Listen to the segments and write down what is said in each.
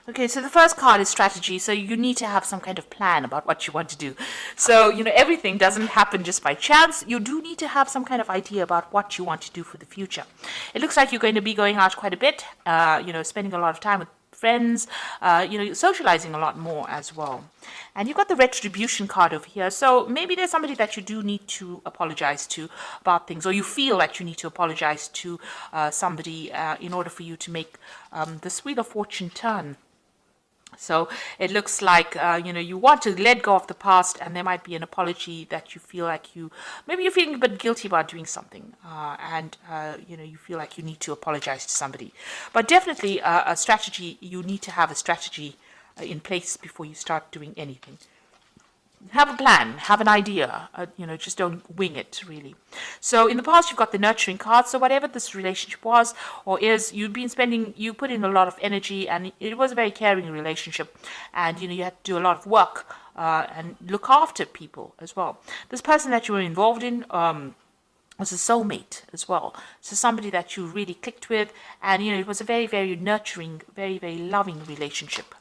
Okay, so the first card is strategy. So you need to have some kind of plan about what you want to do. So, everything doesn't happen just by chance. You do need to have some kind of idea about what you want to do for the future. It looks like you're going to be going out quite a bit, spending a lot of time with friends, socializing a lot more as well. And you've got the retribution card over here. So maybe there's somebody that you do need to apologize to about things, or you feel that you need to apologize to somebody in order for you to make this Wheel of Fortune turn. So it looks like, you want to let go of the past, and there might be an apology that you feel like maybe you're feeling a bit guilty about doing something, and you feel like you need to apologize to somebody. But definitely a strategy, you need to have a strategy in place before you start doing anything. Have a plan, have an idea, just don't wing it, really. So in the past, you've got the nurturing card. So whatever this relationship was or is, you put in a lot of energy, and it was a very caring relationship. And, you had to do a lot of work and look after people as well. This person that you were involved in was a soulmate as well. So somebody that you really clicked with. And, it was a very, very nurturing, very, very loving relationship.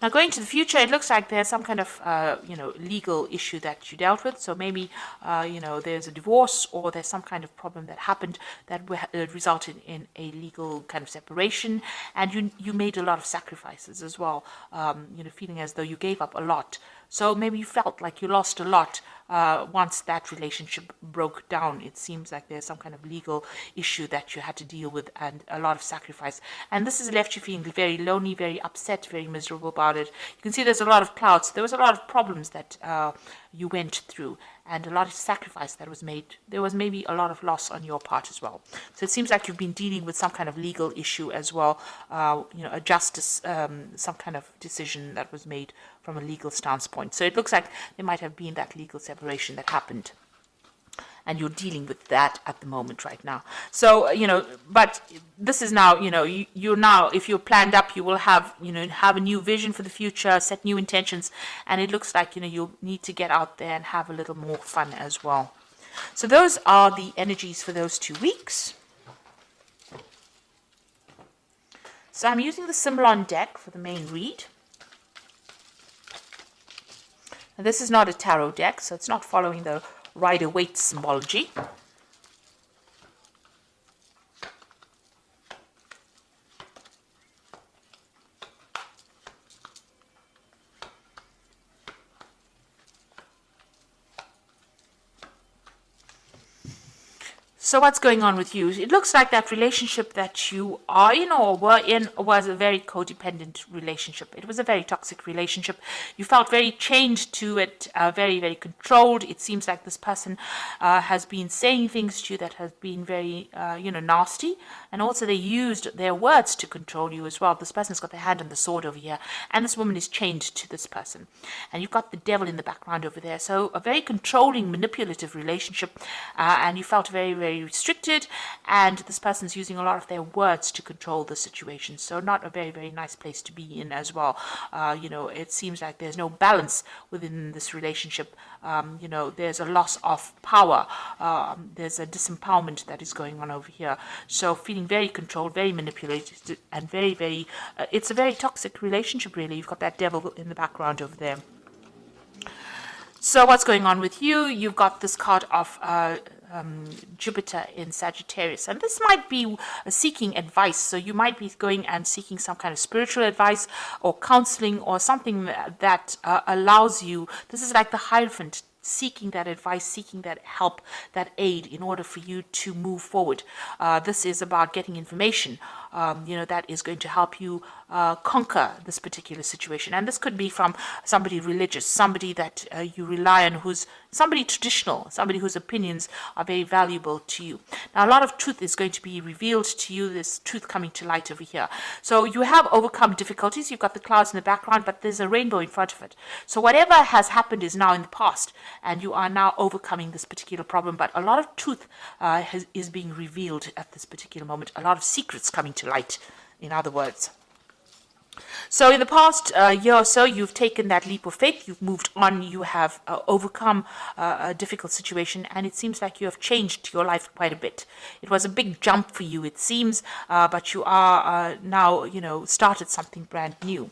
Now, going to the future, it looks like there's some kind of, legal issue that you dealt with. So maybe, there's a divorce, or there's some kind of problem that happened that resulted in a legal kind of separation. And you made a lot of sacrifices as well, feeling as though you gave up a lot. So maybe you felt like you lost a lot once that relationship broke down. It seems like there's some kind of legal issue that you had to deal with, and a lot of sacrifice. And this has left you feeling very lonely, very upset, very miserable about it. You can see there's a lot of clouds. There was a lot of problems that you went through, and a lot of sacrifice that was made. There was maybe a lot of loss on your part as well. So it seems like you've been dealing with some kind of legal issue as well, a justice, some kind of decision that was made from a legal stance point. So it looks like there might have been that legal separation that happened, and you're dealing with that at the moment right now. So, but this is now, you're now, if you're planned up, you will have, have a new vision for the future, set new intentions, and it looks like, you'll need to get out there and have a little more fun as well. So those are the energies for those 2 weeks. So I'm using the Symbolon deck for the main read. Now, this is not a tarot deck, so it's not following the Rider-Waite symbology. So what's going on with you? It looks like that relationship that you are in or were in was a very codependent relationship. It was a very toxic relationship. You felt very chained to it, very, very controlled. It seems like this person has been saying things to you that have been very, nasty. And also they used their words to control you as well. This person's got their hand on the sword over here. And this woman is chained to this person. And you've got the devil in the background over there. So a very controlling, manipulative relationship. And you felt very, very restricted, and this person's using a lot of their words to control the situation. So not a very, very nice place to be in as well. It seems like there's no balance within this relationship. There's a loss of power. There's a disempowerment that is going on over here. So feeling very controlled, very manipulated, and very, very, it's a very toxic relationship, really. You've got that devil in the background over there. So what's going on with you? You've got this card of Jupiter in Sagittarius, and this might be seeking advice. So you might be going and seeking some kind of spiritual advice or counseling or something that allows you. This is like the Hierophant, seeking that advice, seeking that help, that aid in order for you to move forward. This is about getting information, that is going to help you conquer this particular situation. And this could be from somebody religious, somebody that you rely on, who's somebody traditional, somebody whose opinions are very valuable to you. Now, a lot of truth is going to be revealed to you, this truth coming to light over here. So you have overcome difficulties. You've got the clouds in the background, but there's a rainbow in front of it. So whatever has happened is now in the past, and you are now overcoming this particular problem. But a lot of truth is being revealed at this particular moment. A lot of secrets coming to light, in other words. So in the past year or so, you've taken that leap of faith, you've moved on, you have overcome a difficult situation, and it seems like you have changed your life quite a bit. It was a big jump for you, it seems, but you are now, started something brand new.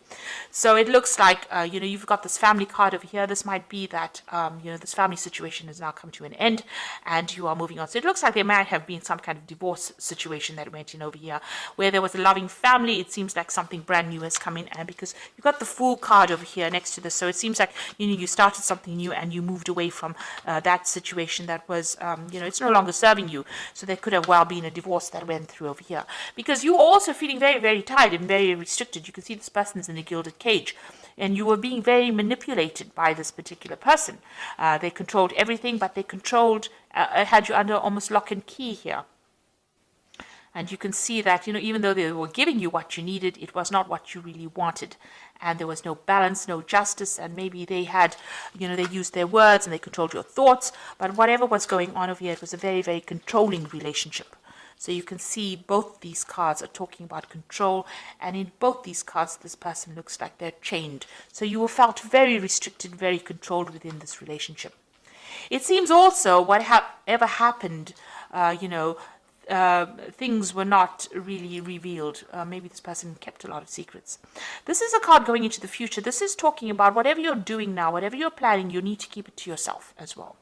So it looks like, you've got this family card over here. This might be that, this family situation has now come to an end and you are moving on. So it looks like there might have been some kind of divorce situation that went in over here where there was a loving family. It seems like something brand new has come in, and because you've got the Fool card over here next to this, so it seems like you started something new and you moved away from that situation that was it's no longer serving you. So there could have well been a divorce that went through over here, because you were also feeling very, very tired and very restricted. You can see this person's in a gilded cage, and you were being very manipulated by this particular person. They controlled everything, but they controlled had you under almost lock and key here. And you can see that, even though they were giving you what you needed, it was not what you really wanted. And there was no balance, no justice, and maybe they had, they used their words and they controlled your thoughts. But whatever was going on over here, it was a very, very controlling relationship. So you can see both these cards are talking about control, and in both these cards, this person looks like they're chained. So you felt very restricted, very controlled within this relationship. It seems also whatever happened, things were not really revealed. Maybe this person kept a lot of secrets. This is a card going into the future. This is talking about whatever you're doing now, whatever you're planning, you need to keep it to yourself as well.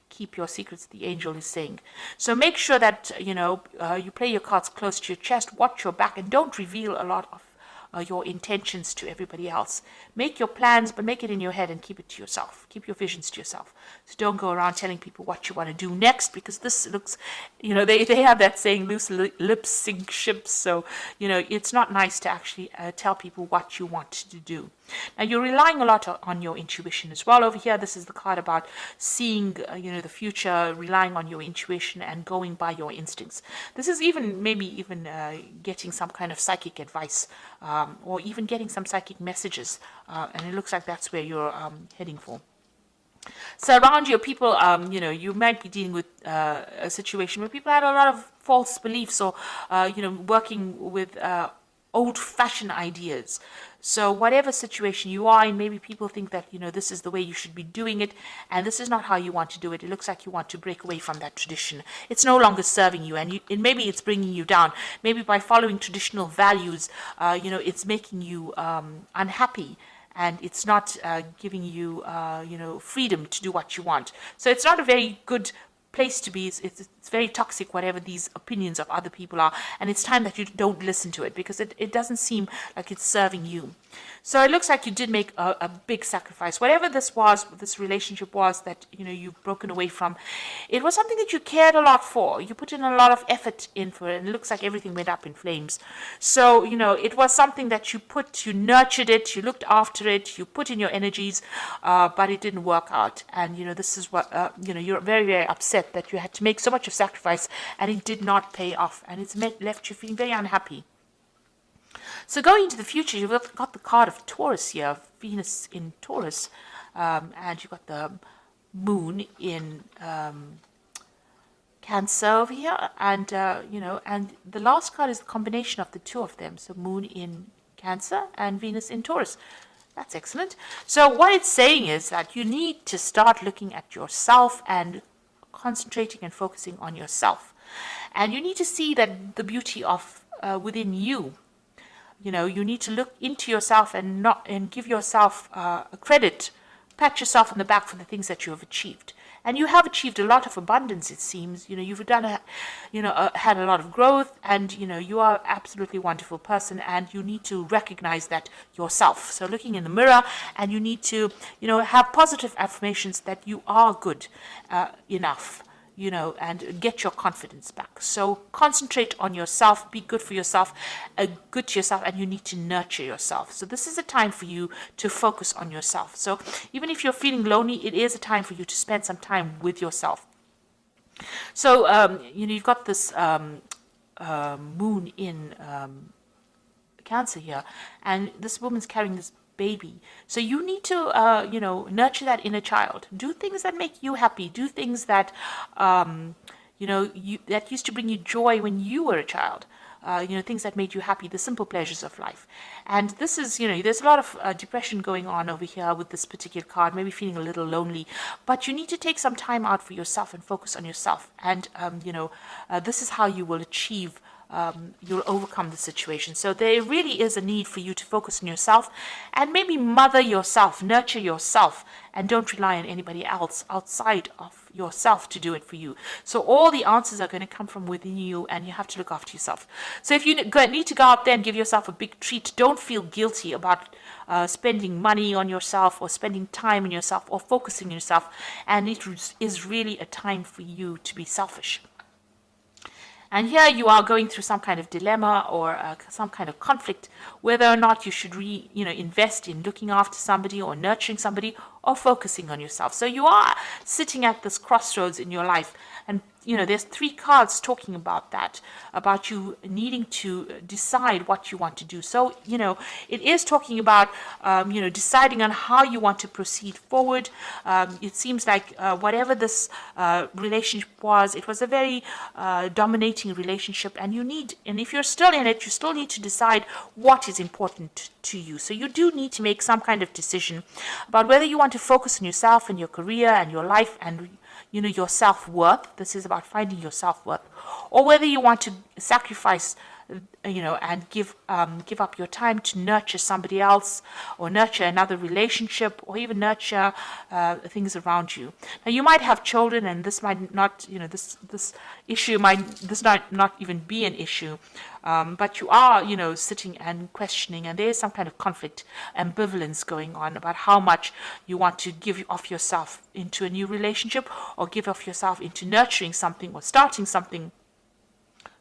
Keep your secrets, the angel is saying. So make sure that, you play your cards close to your chest, watch your back, and don't reveal a lot of your intentions to everybody else. Make your plans, but make it in your head and keep it to yourself. Keep your visions to yourself. So don't go around telling people what you want to do next, because this looks, they have that saying, loose lips sink ships. So, it's not nice to actually tell people what you want to do. Now, you're relying a lot on your intuition as well. Over here, this is the card about seeing, the future, relying on your intuition and going by your instincts. This is maybe even getting some kind of psychic advice, or even getting some psychic messages. And it looks like that's where you're heading for. So around you, people, you might be dealing with a situation where people had a lot of false beliefs, or, working with old-fashioned ideas. So whatever situation you are in, maybe people think that, this is the way you should be doing it, and this is not how you want to do it. It looks like you want to break away from that tradition. It's no longer serving you, and maybe it's bringing you down. Maybe by following traditional values, it's making you unhappy, and it's not giving you, freedom to do what you want. So it's not a very good place to be. It's very toxic, whatever these opinions of other people are, and it's time that you don't listen to it, because it doesn't seem like it's serving you. So it looks like you did make a big sacrifice. Whatever this was, this relationship was that, you've broken away from, it was something that you cared a lot for. You put in a lot of effort in for it, and it looks like everything went up in flames. So, it was something that you nurtured it, you looked after it, you put in your energies, but it didn't work out. And, this is what, you're very, very upset that you had to make so much of sacrifice and it did not pay off, and it's left you feeling very unhappy. So going into the future, you've got the card of Taurus here, Venus in Taurus, and you've got the moon in Cancer over here, and and the last card is the combination of the two of them, so moon in Cancer and Venus in Taurus. That's excellent. So what it's saying is that you need to start looking at yourself and concentrating and focusing on yourself, and you need to see that the beauty of within you. You need to look into yourself and give yourself a credit, pat yourself on the back for the things that you have achieved. And you have achieved a lot of abundance, it seems. You've done had a lot of growth, and you are an absolutely wonderful person, and you need to recognize that yourself. So looking in the mirror, and you need to have positive affirmations that you are good enough. And get your confidence back. So concentrate on yourself, be good for yourself, good to yourself, and you need to nurture yourself. So this is a time for you to focus on yourself. So even if you're feeling lonely, it is a time for you to spend some time with yourself. So, you've got this moon in Cancer here, and this woman's carrying this baby. So you need to, nurture that inner child. Do things that make you happy. Do things that, that used to bring you joy when you were a child. Things that made you happy, the simple pleasures of life. And this is, there's a lot of depression going on over here with this particular card, maybe feeling a little lonely, but you need to take some time out for yourself and focus on yourself. And, this is how you will achieve you'll overcome the situation. So there really is a need for you to focus on yourself and maybe mother yourself, nurture yourself, and don't rely on anybody else outside of yourself to do it for you. So all the answers are going to come from within you, and you have to look after yourself. So if you need to go out there and give yourself a big treat, don't feel guilty about spending money on yourself or spending time on yourself or focusing on yourself. And it is really a time for you to be selfish. And here you are going through some kind of dilemma or some kind of conflict, whether or not you should invest in looking after somebody or nurturing somebody or focusing on yourself. So you are sitting at this crossroads in your life. And, there's 3 cards talking about that, about you needing to decide what you want to do. So, it is talking about, deciding on how you want to proceed forward. It seems like whatever this relationship was, it was a very dominating relationship. And if you're still in it, you still need to decide what is important to you. So you do need to make some kind of decision about whether you want to focus on yourself and your career and your life and your self-worth. This is about finding your self-worth, or whether you want to sacrifice and give up your time to nurture somebody else, or nurture another relationship, or even nurture things around you. Now, you might have children, and this might not, this issue might not even be an issue, but you are, sitting and questioning, and there is some kind of conflict, ambivalence going on about how much you want to give off yourself into a new relationship, or give off yourself into nurturing something or starting something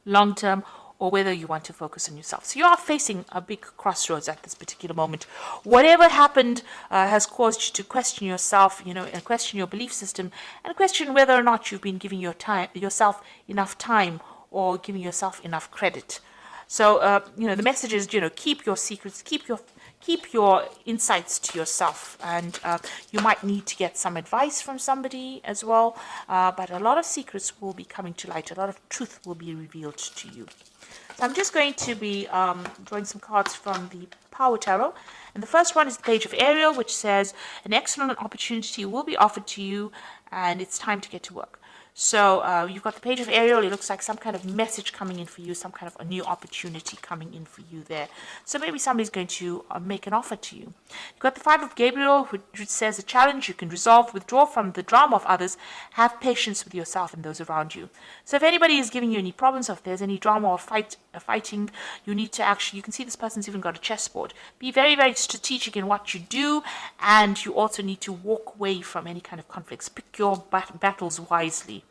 long term, or whether you want to focus on yourself. So you are facing a big crossroads at this particular moment. Whatever happened has caused you to question yourself, and question your belief system, and question whether or not you've been giving yourself enough time or giving yourself enough credit. So, the message is, keep your secrets, keep your insights to yourself, and you might need to get some advice from somebody as well, but a lot of secrets will be coming to light, a lot of truth will be revealed to you. So I'm just going to be drawing some cards from the Power Tarot, and the first one is the Page of Ariel, which says, an excellent opportunity will be offered to you, and it's time to get to work. So you've got the Page of Ariel. It looks like some kind of message coming in for you, some kind of a new opportunity coming in for you there. So maybe somebody's going to make an offer to you. You've got the Five of Gabriel, which says a challenge you can resolve, withdraw from the drama of others, have patience with yourself and those around you. So if anybody is giving you any problems, or if there's any drama or fighting, you need to you can see this person's even got a chessboard. Be very, very strategic in what you do, and you also need to walk away from any kind of conflicts. Pick your battles wisely.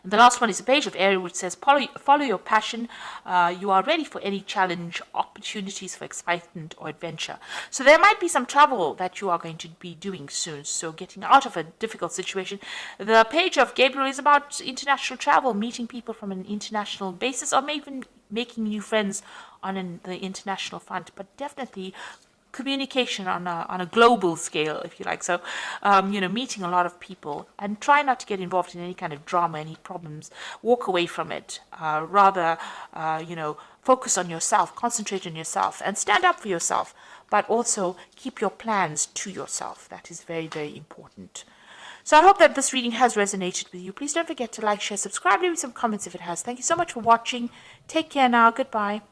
And the last one is the Page of Ariel, which says, follow your passion. You are ready for any challenge, opportunities for excitement or adventure. So there might be some travel that you are going to be doing soon. So getting out of a difficult situation. The Page of Gabriel is about international travel, meeting people from an international basis, or maybe even making new friends on the international front. But definitely communication on a global scale, if you like. So, meeting a lot of people, and try not to get involved in any kind of drama, any problems. Walk away from it. Rather, focus on yourself, concentrate on yourself, and stand up for yourself. But also keep your plans to yourself. That is very, very important. So I hope that this reading has resonated with you. Please don't forget to like, share, subscribe, leave me some comments if it has. Thank you so much for watching. Take care now. Goodbye.